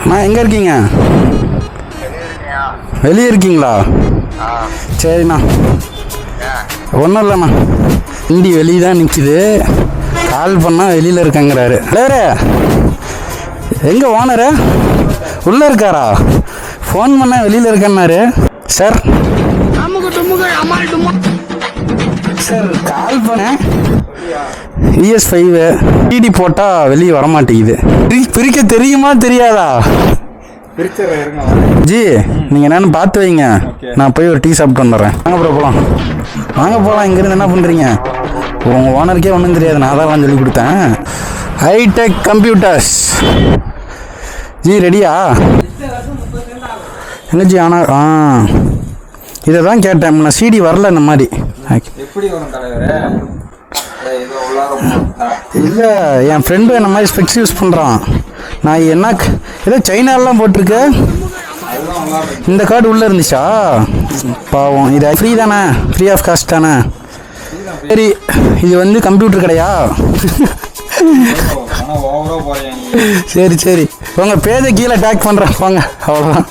நான் எங்கே இருக்கீங்க? வெளியே இருக்கீங்களா? சரிண்ணா. ஒன்றும் இல்லைண்ணா, வண்டி வெளியே தான் நிற்கிது. கால் பண்ணால் வெளியில் இருக்கங்கிறாரு. வேறு எங்கே ஓனரு? உள்ளே இருக்காரா? ஃபோன் பண்ணால் வெளியில் இருக்கன்னாரு. சார் சார் கால் பண்ணேன். ES5 டிடி போட்டால் வெளியே வரமாட்டேங்குது. பிரிக்க தெரியுமா தெரியாதா? ஜி நீங்கள் என்னென்னு பார்த்து வைங்க. நான் போய் ஒரு டீ சாப்பிட்டு வந்துடுறேன். வாங்க ப்ரோ போகலாம். வாங்க போகலாம். இங்கேருந்து என்ன பண்ணுறீங்க? உங்கள் ஓனருக்கே ஒன்றும் தெரியாது, நான் தான் சொல்லி கொடுத்தேன். Hitech computers. ஜி ரெடியா? என்ன ஜி ஆனால் இதை தான் கேட்டேன். நான் சிடி வரல இந்த மாதிரி. இல்லை, என் ஃப்ரெண்டு இந்த மாதிரி ஸ்பெக்ஸ் யூஸ் பண்ணுறான். நான் என்ன ஏதோ சைனாலெலாம் போட்டிருக்கு. இந்த கார்டு உள்ளே இருந்துச்சா? பாவம். இது ஃப்ரீ தானே? ஃப்ரீ ஆஃப் காஸ்ட் தானே? சரி, இது வந்து கம்ப்யூட்டர் கடையா? சரி சரி, உங்கள் பேஜை கீழே டேக் பண்ணுறேன். வாங்க, அவ்வளோதான்.